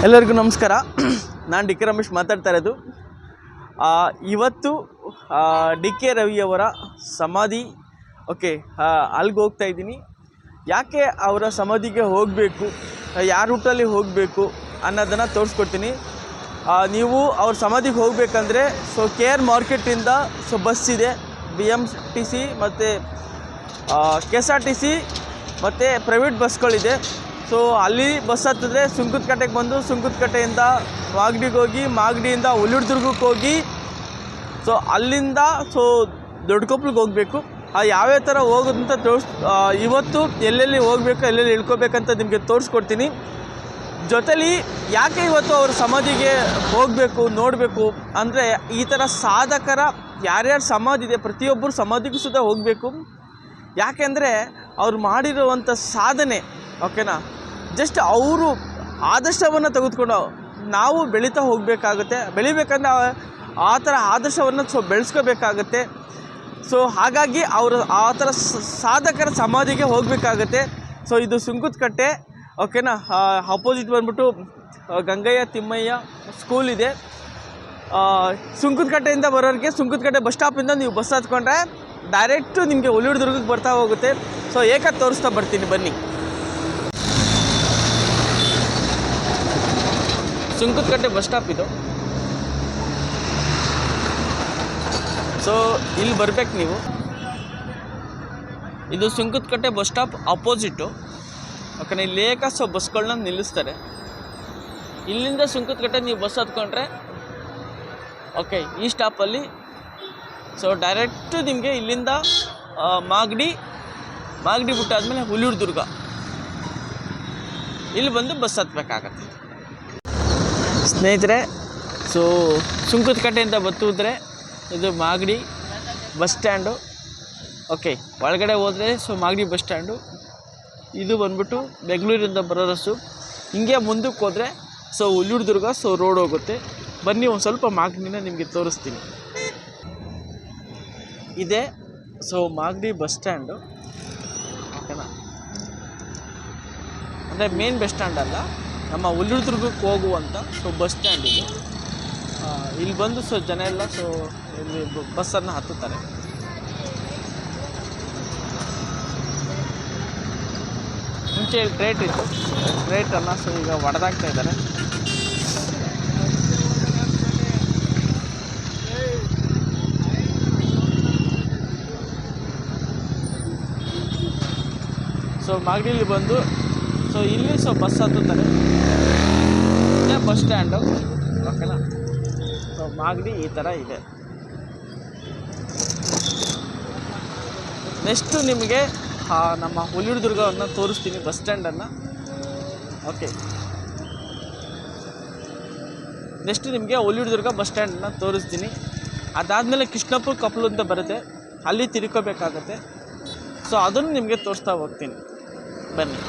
ಎಲ್ಲರಿಗೂ ನಮಸ್ಕಾರ. ನಾನು ಡಿ ಕೆ ರಮೇಶ್ ಮಾತಾಡ್ತಾ ಇರೋದು. ಇವತ್ತು ಡಿ ಕೆ ರವಿಯವರ ಸಮಾಧಿ ಅಲ್ಲಿಗೆ ಹೋಗ್ತಾ ಇದ್ದೀನಿ. ಯಾಕೆ ಅವರ ಸಮಾಧಿಗೆ ಹೋಗಬೇಕು, ಯಾವ ರೂಟಲ್ಲಿ ಹೋಗಬೇಕು ಅನ್ನೋದನ್ನು ತೋರಿಸ್ಕೊಡ್ತೀನಿ. ನೀವು ಅವ್ರ ಸಮಾಧಿಗೆ ಹೋಗಬೇಕಂದ್ರೆ ಕೆ ಆರ್ ಮಾರ್ಕೆಟಿಂದ ಬಸ್ ಇದೆ, BMTC ಮತ್ತು KSRTC ಮತ್ತು ಪ್ರೈವೇಟ್ ಬಸ್ಗಳಿದೆ. ಅಲ್ಲಿ ಬಸ್ ಹತ್ತಿದ್ರೆ ಸುಂಕದಕಟ್ಟೆಗೆ ಬಂದು ಸುಂಕದಕಟ್ಟೆಯಿಂದ ಮಾಗಡಿಗೆ ಹೋಗಿ, ಮಾಗಡಿಯಿಂದ ಹುಲಿದುರ್ಗಕ್ಕೆ ಹೋಗಿ ಅಲ್ಲಿಂದ ದೊಡ್ಡಕೊಪ್ಪಲಿಗೆ ಹೋಗಬೇಕು. ಯಾವ್ಯಾವ ಥರ ಹೋಗೋದಂತ ಇವತ್ತು ಎಲ್ಲೆಲ್ಲಿ ಹೋಗಬೇಕು, ಎಲ್ಲೆಲ್ಲಿ ಇಳ್ಕೋಬೇಕಂತ ನಿಮಗೆ ತೋರಿಸ್ಕೊಡ್ತೀನಿ. ಜೊತೆಲಿ ಯಾಕೆ ಇವತ್ತು ಅವ್ರ ಸಮಾಧಿಗೆ ಹೋಗಬೇಕು ನೋಡಬೇಕು ಅಂದರೆ, ಈ ಥರ ಸಾಧಕರ ಯಾರ್ಯಾರು ಸಮಾಧಿ ಇದೆ ಪ್ರತಿಯೊಬ್ಬರು ಸಮಾಧಿಗೂ ಸುದ ಹೋಗಬೇಕು. ಯಾಕೆಂದರೆ ಅವ್ರು ಮಾಡಿರುವಂಥ ಸಾಧನೆ ಜಸ್ಟ್ ಅವರು ಆದರ್ಶವನ್ನು ತೆಗೆದುಕೊಂಡು ನಾವು ಬೆಳೀತಾ ಹೋಗಬೇಕಾಗುತ್ತೆ. ಬೆಳಿಬೇಕಂದ್ರೆ ಆ ಥರ ಆದರ್ಶವನ್ನು ಬೆಳೆಸ್ಕೋಬೇಕಾಗತ್ತೆ. ಹಾಗಾಗಿ ಅವರು ಆ ಥರ ಸಾಧಕರ ಸಮಾಧಿಗೆ ಹೋಗಬೇಕಾಗತ್ತೆ. ಇದು ಸುಂಕದಕಟ್ಟೆ ಅಪೋಸಿಟ್ ಬಂದ್ಬಿಟ್ಟು ಗಂಗಯ್ಯ ತಿಮ್ಮಯ್ಯ ಸ್ಕೂಲ್ ಇದೆ. ಸುಂಕದಕಟ್ಟೆಯಿಂದ ಬರೋರಿಗೆ ಸುಂಕದಕಟ್ಟೆ ಬಸ್ ಸ್ಟಾಪಿಂದ ನೀವು ಬಸ್ ಹತ್ಕೊಂಡ್ರೆ ಡೈರೆಕ್ಟು ನಿಮಗೆ ಹುಲಿದುರ್ಗಕ್ಕೆ ಬರ್ತಾ ಹೋಗುತ್ತೆ. ತೋರಿಸ್ತಾ ಬರ್ತೀನಿ ಬನ್ನಿ. ಸುಂಕದಕಟ್ಟೆ ಬಸ್ ಸ್ಟಾಪ್ ಇದು. ಇಲ್ಲಿ ಬರ್ಬೇಕು ನೀವು. ಇದು ಸುಂಕದಕಟ್ಟೆ ಬಸ್ ಸ್ಟಾಪ್ ಅಪೋಸಿಟು. ಇಲ್ಲಿ ಬಸ್ಗಳನ್ನ ನಿಲ್ಲಿಸ್ತಾರೆ. ಇಲ್ಲಿಂದ ಸುಂಕದಕಟ್ಟೆ ನೀವು ಬಸ್ ಹತ್ಕೊಂಡ್ರೆ ಈ ಸ್ಟಾಪಲ್ಲಿ ಡೈರೆಕ್ಟು ನಿಮಗೆ ಇಲ್ಲಿಂದ ಮಾಗಡಿ ಬಿಟ್ಟಾದ್ಮೇಲೆ ಹುಲಿದುರ್ಗ ಇಲ್ಲಿ ಬಂದು ಬಸ್ ಹತ್ಬೇಕಾಗತ್ತೆ ಸ್ನೇಹಿತರೆ. ಸುಂಕದಕಟ್ಟೆಯಿಂದ ಬತ್ತಿದ್ರೆ ಇದು ಮಾಗಡಿ ಬಸ್ ಸ್ಟ್ಯಾಂಡು. ಒಳಗಡೆ ಹೋದರೆ ಮಾಗಡಿ ಬಸ್ ಸ್ಟ್ಯಾಂಡು. ಇದು ಬಂದ್ಬಿಟ್ಟು ಬೆಂಗಳೂರಿಂದ ಬರೋ ಬಸ್ಸು. ಹಿಂಗೆ ಮುಂದಕ್ಕೆ ಹೋದರೆ ಹುಲಿದುರ್ಗ ರೋಡ್ ಹೋಗುತ್ತೆ. ಬನ್ನಿ ಒಂದು ಸ್ವಲ್ಪ ಮಾಗಡಿನ ನಿಮಗೆ ತೋರಿಸ್ತೀನಿ. ಇದೆ ಮಾಗಡಿ ಬಸ್ ಸ್ಟ್ಯಾಂಡು. ಅಂದರೆ ಮೇನ್ ಬಸ್ ಸ್ಟ್ಯಾಂಡ್ ಅಲ್ಲ, ನಮ್ಮ ಹುಲಿದುರ್ಗಕ್ಕೆ ಹೋಗುವಂಥ ಬಸ್ ಸ್ಟ್ಯಾಂಡ್ ಇದು. ಇಲ್ಲಿ ಬಂದು ಜನ ಎಲ್ಲ ಇಲ್ಲಿ ಬಸ್ಸನ್ನು ಹತ್ತುತ್ತಾರೆ. ಮುಂಚೆ ಟ್ರೇಟ್ ಇತ್ತು, ಟ್ರೇಟನ್ನು ಈಗ ಒಡೆದಾಗ್ತಾ ಇದ್ದಾರೆ. ಮಾಗಡಿಲಿ ಬಂದು ಇಲ್ಲಿ ಬಸ್ ಹತ್ತುತ್ತಾರೆ. ಇದೇ ಬಸ್ ಸ್ಟ್ಯಾಂಡು. ಮಾಗಡಿ ಈ ಥರ ಇದೆ. ನೆಕ್ಸ್ಟು ನಿಮಗೆ ನಮ್ಮ ಹುಲಿದುರ್ಗವನ್ನು ತೋರಿಸ್ತೀನಿ, ಬಸ್ ಸ್ಟ್ಯಾಂಡನ್ನು. ನೆಕ್ಸ್ಟು ನಿಮಗೆ ಹುಲಿದುರ್ಗ ಬಸ್ ಸ್ಟ್ಯಾಂಡನ್ನು ತೋರಿಸ್ತೀನಿ. ಅದಾದಮೇಲೆ ಕೃಷ್ಣಪ್ಪನ ಕೊಪ್ಪಲು ಅಂತ ಬರುತ್ತೆ, ಅಲ್ಲಿ ತಿರ್ಕೋಬೇಕಾಗತ್ತೆ. ಅದನ್ನು ನಿಮಗೆ ತೋರಿಸ್ತಾ ಹೋಗ್ತೀನಿ ಬನ್ನಿ.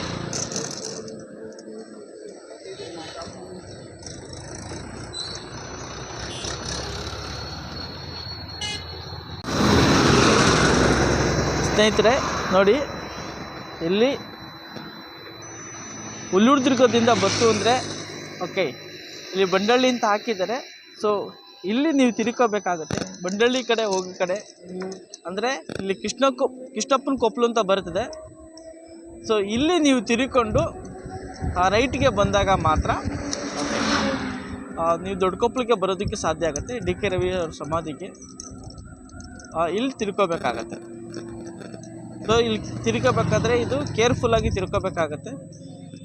ಸ್ನೇಹಿತರೆ ನೋಡಿ, ಇಲ್ಲಿ ಹುಲಿದುರ್ಗದಿಂದ ಬಸ್ಸು ಅಂದರೆ ಇಲ್ಲಿ ಬಂಡಳ್ಳಿ ಅಂತ ಹಾಕಿದ್ದಾರೆ. ಇಲ್ಲಿ ನೀವು ತಿರ್ಕೋಬೇಕಾಗುತ್ತೆ. ಬಂಡಳ್ಳಿ ಕಡೆ ಹೋಗೋ ಕಡೆ ಅಂದರೆ ಇಲ್ಲಿ ಕೃಷ್ಣಪ್ಪನ ಕೊಪ್ಪಲು ಅಂತ ಬರ್ತದೆ. ಇಲ್ಲಿ ನೀವು ತಿರ್ಕೊಂಡು ರೈಟ್ಗೆ ಬಂದಾಗ ಮಾತ್ರ ನೀವು ದೊಡ್ಡಕೊಪ್ಪಲಿಗೆ ಬರೋದಕ್ಕೆ ಸಾಧ್ಯ ಆಗುತ್ತೆ. ಡಿ ಕೆ ರವಿ ಅವ್ರ ಸಮಾಧಿಗೆ ಇಲ್ಲಿ ತಿರ್ಕೋಬೇಕಾಗತ್ತೆ. ಇಲ್ಲಿ ತಿರ್ಕೋಬೇಕಾದ್ರೆ ಇದು ಕೇರ್ಫುಲ್ಲಾಗಿ ತಿರ್ಕೋಬೇಕಾಗತ್ತೆ.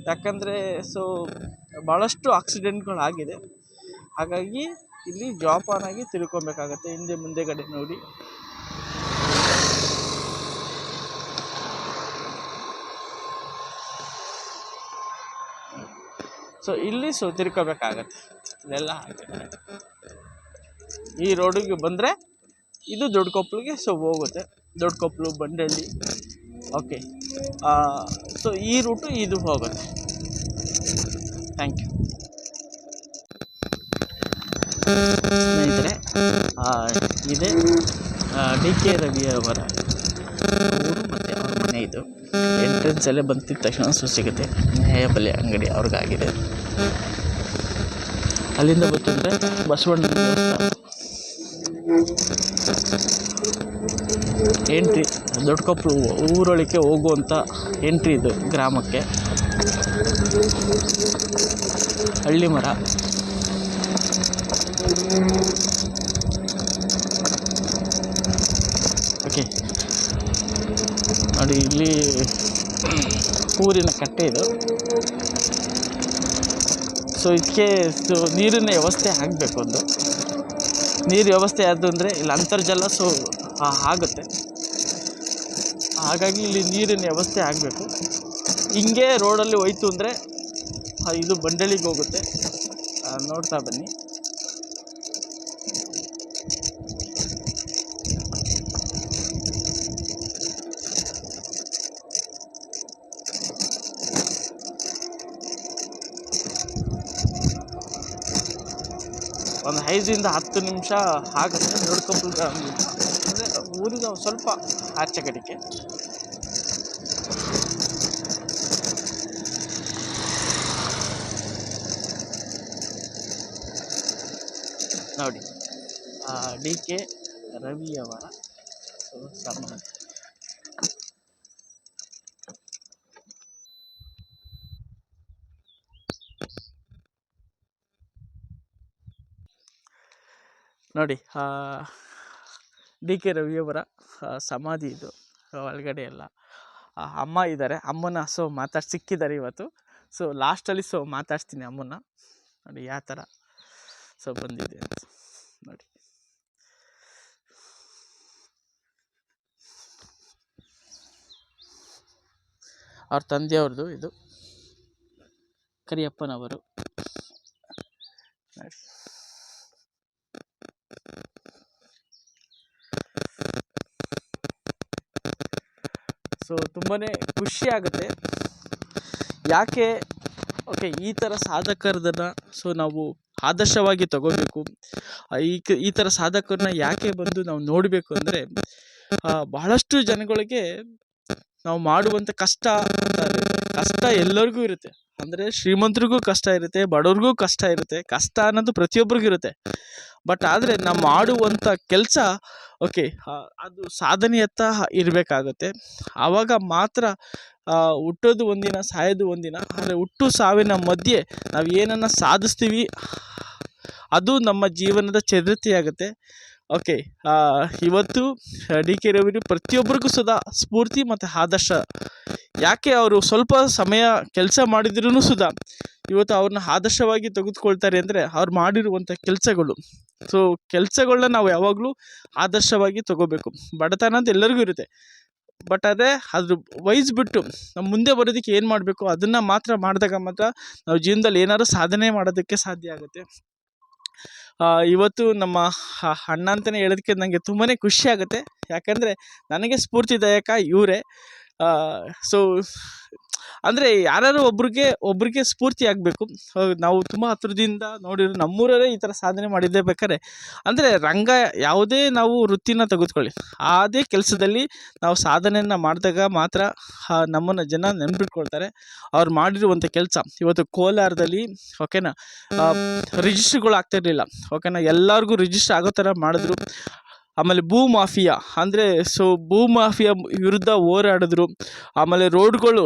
ಯಾಕಂದರೆ ಭಾಳಷ್ಟು ಆಕ್ಸಿಡೆಂಟ್ಗಳಾಗಿದೆ. ಹಾಗಾಗಿ ಇಲ್ಲಿ ಜೋಪಾನಾಗಿ ತಿರ್ಕೊಬೇಕಾಗತ್ತೆ. ಹಿಂದೆ ಮುಂದೆಗಡೆ ನೋಡಿ. ಇಲ್ಲಿ ತಿರ್ಕೋಬೇಕಾಗತ್ತೆ. ಇಲ್ಲೆಲ್ಲ ಹಾಕಿದ್ದಾರೆ. ಈ ರೋಡಿಗೆ ಬಂದರೆ ಇದು ದೊಡ್ಡಕೊಪ್ಪಲಿಗೆ ಹೋಗುತ್ತೆ. ದೊಡ್ಡಕೊಪ್ಪಲು, ಬಂಡಳ್ಳಿ. ಈ ರೂಟು ಇದು ಹೋಗುತ್ತೆ. ಥ್ಯಾಂಕ್ ಯು ಸ್ನೇಹಿತರೆ. ಇದೆ ಡಿ ಕೆ ರವಿಯವರ ಊರು ಮತ್ತು ಅವ್ರ ಮನೆ. ಇದು ಎಂಟ್ರೆನ್ಸಲ್ಲೇ ಬಂದಿದ್ದ ತಕ್ಷಣ ಸಿಗುತ್ತೆ. ನ್ಯಾಯಬೆಲೆ ಅಂಗಡಿ ಅವ್ರಿಗಾಗಿದೆ. ಅಲ್ಲಿಂದ ಬಂತಂದರೆ ಬಸವಣ್ಣನ ದೇವಸ್ಥಾನ ಎಂಟ್ರಿ, ದೊಡ್ಡಕೊಪ್ಪಲು ಊರೊಳಕ್ಕೆ ಹೋಗುವಂಥ ಎಂಟ್ರಿ ಇದು ಗ್ರಾಮಕ್ಕೆ. ಹಳ್ಳಿ ಮರ, ಓಕೆ ನೋಡಿ ಇಲ್ಲಿ ಊರಿನ ಕಟ್ಟೆ ಇದು. ಸೊ ಇದಕ್ಕೆ ನೀರಿನ ವ್ಯವಸ್ಥೆ ಆಗಬೇಕು. ಒಂದು ನೀರು ವ್ಯವಸ್ಥೆ ಆದ್ದು ಅಂದರೆ ಇಲ್ಲಿ ಅಂತರ್ಜಲ ಆಗುತ್ತೆ. ಹಾಗಾಗಿ ಇಲ್ಲಿ ನೀರಿನ ವ್ಯವಸ್ಥೆ ಆಗಬೇಕು. ಹಿಂಗೆ ರೋಡಲ್ಲಿ ಹೋಯ್ತು ಅಂದರೆ ಇದು ಬಂಡಳಿಗೆ ಹೋಗುತ್ತೆ. ನೋಡ್ತಾ ಬನ್ನಿ. ಒಂದು 5ರಿಂದ 10 ನಿಮಿಷ ಆಗುತ್ತೆ ದೊಡ್ಡಕೊಪ್ಪಲು ಅಂದರೆ ಊರಿನ ಸ್ವಲ್ಪ ಆಚೆ ಕಡೆಗೆ. ನೋಡಿ DK ರವಿಯವರ ಸಮಾಧಿ. ನೋಡಿ DK ರವಿಯವರ ಸಮಾಧಿ ಇದು. ಒಳಗಡೆ ಎಲ್ಲ ಅಮ್ಮ ಇದ್ದಾರೆ. ಅಮ್ಮನ ಸಿಕ್ಕಿದ್ದಾರೆ ಇವತ್ತು. ಲಾಸ್ಟಲ್ಲಿ ಮಾತಾಡ್ಸ್ತೀನಿ ಅಮ್ಮನ. ನೋಡಿ ಯಾವ ಥರ ಬಂದಿದೆ ಅಂತ ನೋಡಿ. ಅವ್ರ ತಂದೆಯವ್ರದ್ದು ಇದು, ಕರಿಯಪ್ಪನವರು ನೋಡಿ. ತುಂಬಾ ಖುಷಿ ಆಗುತ್ತೆ. ಯಾಕೆ ಓಕೆ ಈ ಥರ ಸಾಧಕರದನ್ನು ನಾವು ಆದರ್ಶವಾಗಿ ತಗೋಬೇಕು. ಈ ಥರ ಸಾಧಕರನ್ನ ಯಾಕೆ ಬಂದು ನಾವು ನೋಡಬೇಕು ಅಂದರೆ, ಬಹಳಷ್ಟು ಜನಗಳಿಗೆ ನಾವು ಮಾಡುವಂಥ ಕಷ್ಟ ಎಲ್ಲರಿಗೂ ಇರುತ್ತೆ. ಅಂದರೆ ಶ್ರೀಮಂತರಿಗೂ ಕಷ್ಟ ಇರುತ್ತೆ, ಬಡವ್ರಿಗೂ ಕಷ್ಟ ಇರುತ್ತೆ. ಕಷ್ಟ ಅನ್ನೋದು ಪ್ರತಿಯೊಬ್ಬರಿಗೂ ಇರುತ್ತೆ. ಬಟ್ ಆದರೆ ನಾವು ಮಾಡುವಂಥ ಕೆಲಸ ಓಕೆ ಅದು ಸಾಧನೆಯತ್ತ ಇರಬೇಕಾಗುತ್ತೆ. ಆವಾಗ ಮಾತ್ರ ಹುಟ್ಟೋದು ಒಂದಿನ, ಸಾಯೋದು ಒಂದಿನ. ಆದರೆ ಹುಟ್ಟು ಸಾವಿನ ಮಧ್ಯೆ ನಾವು ಏನನ್ನು ಸಾಧಿಸ್ತೀವಿ ಅದು ನಮ್ಮ ಜೀವನದ ಚರಿತ್ರೆಯಾಗುತ್ತೆ. ಓಕೆ ಇವತ್ತು DK ರವಿ ಪ್ರತಿಯೊಬ್ಬರಿಗೂ ಸ್ಫೂರ್ತಿ ಮತ್ತು ಆದರ್ಶ. ಯಾಕೆ ಅವರು ಸ್ವಲ್ಪ ಸಮಯ ಕೆಲಸ ಮಾಡಿದ್ರೂ ಇವತ್ತು ಅವ್ರನ್ನ ಆದರ್ಶವಾಗಿ ತೆಗೆದುಕೊಳ್ತಾರೆ ಅಂದರೆ ಅವ್ರು ಮಾಡಿರುವಂಥ ಕೆಲಸಗಳು. ಕೆಲಸಗಳನ್ನ ನಾವು ಯಾವಾಗಲೂ ಆದರ್ಶವಾಗಿ ತಗೋಬೇಕು. ಬಡತನ ಅಂತ ಎಲ್ಲರಿಗೂ ಇರುತ್ತೆ. ಬಟ್ ಅದ್ರ ವಹಿಸ್ಬಿಟ್ಟು ನಾವು ಮುಂದೆ ಬರೋದಕ್ಕೆ ಏನು ಮಾಡಬೇಕು ಅದನ್ನು ಮಾತ್ರ ಮಾಡಿದಾಗ ಮಾತ್ರ ನಾವು ಜೀವನದಲ್ಲಿ ಏನಾದರೂ ಸಾಧನೆ ಮಾಡೋದಕ್ಕೆ ಸಾಧ್ಯ ಆಗುತ್ತೆ. ಇವತ್ತು ನಮ್ಮ ಅಣ್ಣ ಅಂತಲೇ ಹೇಳೋದಕ್ಕೆ ನನಗೆ ತುಂಬಾ ಖುಷಿ ಆಗುತ್ತೆ. ಯಾಕಂದರೆ ನನಗೆ ಸ್ಫೂರ್ತಿದಾಯಕ ಇವರೇ. ಅಂದರೆ ಯಾರು ಒಬ್ರಿಗೆ ಸ್ಫೂರ್ತಿ ಆಗಬೇಕು. ನಾವು ತುಂಬ ಹತ್ರದಿಂದ ನೋಡಿರೋ ನಮ್ಮೂರೇ ಈ ಥರ ಸಾಧನೆ ಮಾಡಿದ್ದೇ ಬೇಕಾದ್ರೆ. ಅಂದರೆ ಯಾವುದೇ ನಾವು ವೃತ್ತಿನ ತೆಗೆದುಕೊಳ್ಳಿ, ಅದೇ ಕೆಲಸದಲ್ಲಿ ನಾವು ಸಾಧನೆಯನ್ನು ಮಾಡಿದಾಗ ಮಾತ್ರ ನಮ್ಮನ್ನು ಜನ ನೆನ್ಪಿಟ್ಕೊಳ್ತಾರೆ. ಅವ್ರು ಮಾಡಿರುವಂಥ ಕೆಲಸ. ಇವತ್ತು ಕೋಲಾರದಲ್ಲಿ ಓಕೆನಾ ರಿಜಿಸ್ಟ್ರ್ಗಳು ಆಗ್ತಾಯಿರಲಿಲ್ಲ. ಓಕೆನಾ ಎಲ್ಲರಿಗೂ ರಿಜಿಸ್ಟ್ರ್ ಆಗೋ ಥರ ಮಾಡಿದ್ರು. ಆಮೇಲೆ ಭೂ ಮಾಫಿಯಾ ಅಂದರೆ ಭೂ ಮಾಫಿಯಾ ವಿರುದ್ಧ ಹೋರಾಡಿದ್ರು. ಆಮೇಲೆ ರೋಡ್ಗಳು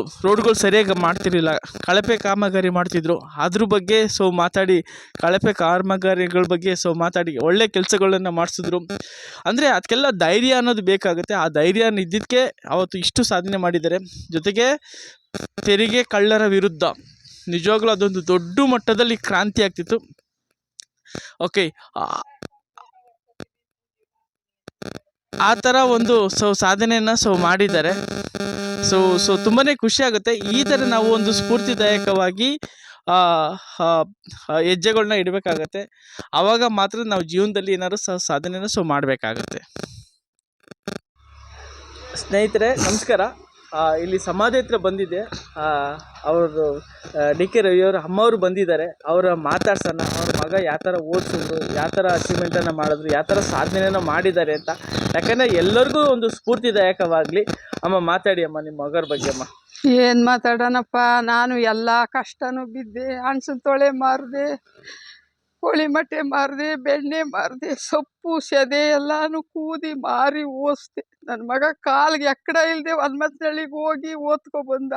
ಸರಿಯಾಗಿ ಮಾಡ್ತಿರಲಿಲ್ಲ, ಕಳಪೆ ಕಾಮಗಾರಿ ಮಾಡ್ತಿದ್ರು. ಅದ್ರ ಬಗ್ಗೆ ಮಾತಾಡಿ, ಕಳಪೆ ಕಾಮಗಾರಿಗಳ ಬಗ್ಗೆ ಮಾತಾಡಿ ಒಳ್ಳೆ ಕೆಲಸಗಳನ್ನು ಮಾಡಿಸಿದ್ರು. ಅಂದರೆ ಅದಕ್ಕೆಲ್ಲ ಧೈರ್ಯ ಅನ್ನೋದು ಬೇಕಾಗುತ್ತೆ. ಆ ಧೈರ್ಯ ಇದ್ದಿದ್ದಕ್ಕೆ ಅವತ್ತು ಇಷ್ಟು ಸಾಧನೆ ಮಾಡಿದ್ದಾರೆ. ಜೊತೆಗೆ ತೆರಿಗೆ ಕಳ್ಳರ ವಿರುದ್ಧ ನಿಜವಾಗ್ಲೂ ಅದೊಂದು ದೊಡ್ಡ ಮಟ್ಟದಲ್ಲಿ ಕ್ರಾಂತಿ ಆಗ್ತಿತ್ತು. ಓಕೆ ಆ ಥರ ಒಂದು ಸಾಧನೆಯನ್ನು ಮಾಡಿದ್ದಾರೆ. ತುಂಬಾ ಖುಷಿ ಆಗುತ್ತೆ. ಈ ಥರ ನಾವು ಒಂದು ಸ್ಫೂರ್ತಿದಾಯಕವಾಗಿ ಹೆಜ್ಜೆಗಳನ್ನ ಇಡಬೇಕಾಗತ್ತೆ. ಆವಾಗ ಮಾತ್ರ ನಾವು ಜೀವನದಲ್ಲಿ ಏನಾದ್ರು ಸಾಧನೆಯನ್ನು ಮಾಡಬೇಕಾಗತ್ತೆ. ಸ್ನೇಹಿತರೆ ನಮಸ್ಕಾರ. ಇಲ್ಲಿ ಸಮಾಧಿ ಹತ್ರ ಬಂದಿದ್ದೆ. ಅವರು DK ರವಿಯವರು ಅಮ್ಮವರು ಬಂದಿದ್ದಾರೆ. ಅವರ ಮಾತಾಡ್ಸೋಣ, ಅವ್ರ ಮಗ ಯಾವ ಥರ ಓದಿಸಿದ್ರು, ಯಾವ ಥರ ಅಚೀವ್ಮೆಂಟನ್ನು ಮಾಡಿದ್ರು, ಯಾವ ಥರ ಸಾಧನೆಯನ್ನು ಮಾಡಿದ್ದಾರೆ ಅಂತ. ಯಾಕಂದರೆ ಎಲ್ಲರಿಗೂ ಒಂದು ಸ್ಫೂರ್ತಿದಾಯಕವಾಗಲಿ. ಅಮ್ಮ ಮಾತಾಡಿ ಅಮ್ಮ, ನಿಮ್ಮ ಮಗರ ಬಗ್ಗೆ ಅಮ್ಮ. ಏನು ಮಾತಾಡೋಣಪ್ಪ, ನಾನು ಎಲ್ಲ ಕಷ್ಟನೂ ಬಿದ್ದೆ, ಅಣಸು ತೊಳೆ ಮಾರಿದೆ, ಕೋಳಿ ಮೊಟ್ಟೆ ಮಾರಿದೆ, ಬೆಣ್ಣೆ ಮಾರಿದೆ, ಸೊಪ್ಪು ಸೆದೆ ಎಲ್ಲಾನು ಕೂದಿ ಮಾರಿ ಓದಿಸ್ದೆ. ನನ್ನ ಮಗ ಕಾಲಿಗೆ ಎಕ್ಕಡ ಇಲ್ಲದೆ ಹನುಮಂತನಳ್ಳಿಗೆ ಹೋಗಿ ಓದ್ಕೊ ಬಂದ.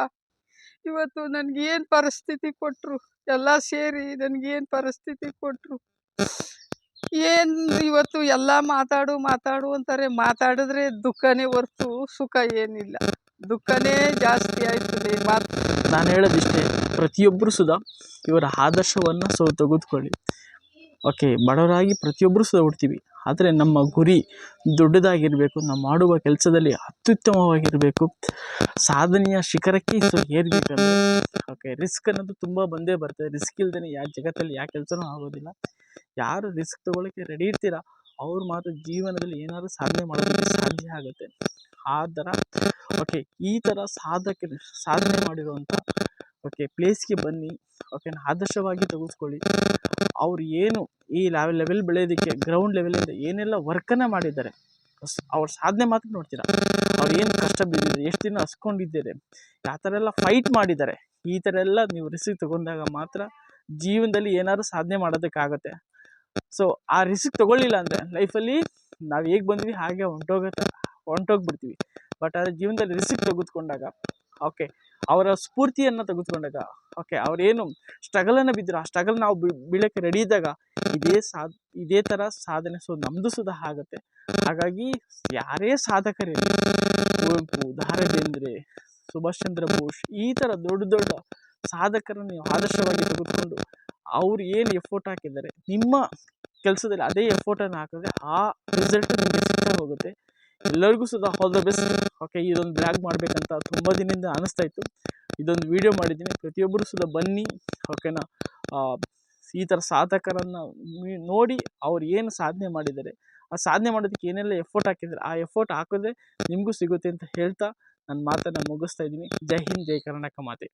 ಇವತ್ತು ನನಗೇನು ಪರಿಸ್ಥಿತಿ ಕೊಟ್ಟರು, ಎಲ್ಲ ಸೇರಿ ನನಗೇನು ಪರಿಸ್ಥಿತಿ ಕೊಟ್ಟರು. ಏನು ಇವತ್ತು ಎಲ್ಲ ಮಾತಾಡು ಮಾತಾಡು ಅಂತಾರೆ, ಮಾತಾಡಿದ್ರೆ ದುಃಖನೇ ಹೊರ್ತು ಸುಖ ಏನಿಲ್ಲ. ದುಃಖನೇ ಜಾಸ್ತಿ ಆಯ್ತದೆ ಮಾತು. ನಾನು ಹೇಳೋದಿಷ್ಟೇ, ಪ್ರತಿಯೊಬ್ಬರು ಸುಧಾ ಇವರ ಆದರ್ಶವನ್ನು ತೆಗೆದುಕೊಳ್ಳಿ. ಓಕೆ, ಬಡವರಾಗಿ ಪ್ರತಿಯೊಬ್ಬರು ಸುಧಾ ಹುಡ್ತೀವಿ, ಆದರೆ ನಮ್ಮ ಗುರಿ ದೊಡ್ಡದಾಗಿರಬೇಕು. ನಾವು ಮಾಡುವ ಕೆಲಸದಲ್ಲಿ ಅತ್ಯುತ್ತಮವಾಗಿರಬೇಕು. ಸಾಧನೆಯ ಶಿಖರಕ್ಕೆ ಏರ್ಬೇಕಂದ್ರೆ ಓಕೆ, ರಿಸ್ಕ್ ಅನ್ನೋದು ತುಂಬ ಬಂದೇ ಬರ್ತದೆ. ರಿಸ್ಕ್ ಇಲ್ದೇ ಜಗತ್ತಲ್ಲಿ ಯಾವ ಕೆಲಸನೂ ಆಗೋದಿಲ್ಲ. ಯಾರು ರಿಸ್ಕ್ ತೊಗೊಳಕ್ಕೆ ರೆಡಿ ಇರ್ತೀರಾ ಅವ್ರು ಮಾತ್ರ ಜೀವನದಲ್ಲಿ ಏನಾದರೂ ಸಾಧನೆ ಮಾಡೋದಕ್ಕೆ ಸಾಧ್ಯ ಆಗುತ್ತೆ. ಆ ಥರ ಓಕೆ, ಈ ಥರ ಸಾಧನೆ ಮಾಡಿರುವಂಥ ಓಕೆ ಪ್ಲೇಸ್ಗೆ ಬನ್ನಿ. ಓಕೆ, ಆದರ್ಶವಾಗಿ ತೆಗೆದುಕೊಳ್ಳಿ. ಅವ್ರು ಏನು ಈ ಲೆವೆಲ್ ಬೆಳೆಯೋದಕ್ಕೆ ಗ್ರೌಂಡ್ ಲೆವೆಲಿಂದ ಏನೆಲ್ಲ ವರ್ಕನ್ನು ಮಾಡಿದ್ದಾರೆ, ಅವ್ರ ಸಾಧನೆ ಮಾತ್ರ ನೋಡ್ತೀರಾ. ಅವ್ರು ಏನು ಕಷ್ಟ ಬಿದ್ದಿದ್ದಾರೆ, ಎಷ್ಟು ದಿನ ಹಸ್ಕೊಂಡಿದ್ದಾರೆ, ಯಾವ ಥರ ಎಲ್ಲ ಫೈಟ್ ಮಾಡಿದ್ದಾರೆ. ಈ ಥರ ಎಲ್ಲ ನೀವು ರಿಸ್ಕ್ ತಗೊಂಡಾಗ ಮಾತ್ರ ಜೀವನದಲ್ಲಿ ಏನಾದ್ರು ಸಾಧನೆ ಮಾಡೋದಕ್ಕಾಗತ್ತೆ. ಸೊ ಆ ರಿಸ್ಕ್ ತೊಗೊಳ್ಳಿಲ್ಲ ಅಂದರೆ ಲೈಫಲ್ಲಿ ನಾವು ಹೇಗೆ ಬಂದ್ವಿ ಹಾಗೆ ಹೊಂಟೋಗ್ಬಿಡ್ತೀವಿ. ಬಟ್ ಆದರೆ ಜೀವನದಲ್ಲಿ ರಿಸ್ಕ್ ತೆಗೆದುಕೊಂಡಾಗ ಓಕೆ, ಅವರ ಸ್ಫೂರ್ತಿಯನ್ನು ತೆಗೆದುಕೊಂಡಾಗ ಓಕೆ, ಅವ್ರೇನು ಸ್ಟ್ರಗಲನ್ನು ಬಿದ್ದರು ಆ ಸ್ಟ್ರಗಲ್ ನಾವು ಬೀಳೋಕ್ಕೆ ರೆಡಿ ಇದ್ದಾಗ ಇದೇ ಥರ ಸಾಧನೆ ನಮ್ಮದು ಸುಧಾ ಆಗುತ್ತೆ. ಹಾಗಾಗಿ ಯಾರೇ ಸಾಧಕರಿರಲಿ, ಕುವೆಂಪು, ದ.ರಾ ಬೇಂದ್ರೆ, ಸುಭಾಷ್ ಚಂದ್ರ ಬೋಸ್, ಈ ಥರ ದೊಡ್ಡ ದೊಡ್ಡ ಸಾಧಕರನ್ನು ನೀವು ಆದರ್ಶವಾಗಿ ತೆಗೆದುಕೊಂಡು ಅವ್ರು ಏನು ಎಫೋರ್ಟ್ ಹಾಕಿದ್ದಾರೆ, ನಿಮ್ಮ ಕೆಲಸದಲ್ಲಿ ಅದೇ ಎಫೋರ್ಟನ್ನು ಹಾಕಿದ್ರೆ ಆ ರಿಸಲ್ಟ್ ನಿಮಗೆ ಸಿಗ್ತಾ ಹೋಗುತ್ತೆ. ಎಲ್ಲರಿಗೂ Sudha all the best. Okay, ಇದೊಂದು ಬ್ಲಾಗ್ ಮಾಡಬೇಕಂತ ತುಂಬ ದಿನದಿಂದ ಅನಿಸ್ತಾ ಇತ್ತು. ಇದೊಂದು ವಿಡಿಯೋ ಮಾಡಿದ್ದೀನಿ. ಪ್ರತಿಯೊಬ್ಬರು ಸುಧಾ ಬನ್ನಿ. ಓಕೆನಾ, ಈ ಥರ ಸಾಧಕರನ್ನು ನೋಡಿ ಅವ್ರು ಏನು ಸಾಧನೆ ಮಾಡಿದ್ದಾರೆ, ಆ ಸಾಧನೆ ಮಾಡೋದಕ್ಕೆ ಏನೆಲ್ಲ ಎಫೋರ್ಟ್ ಹಾಕಿದ್ದಾರೆ, ಆ ಎಫೋರ್ಟ್ ಹಾಕಿದ್ರೆ ನಿಮಗೂ ಸಿಗುತ್ತೆ ಅಂತ ಹೇಳ್ತಾ ನನ್ನ ಮಾತನ್ನು ಮುಗಿಸ್ತಾ ಇದ್ದೀನಿ. ಜೈ ಹಿಂದ್, ಜೈ ಕರ್ನಾಟಕ ಮಾತೆ.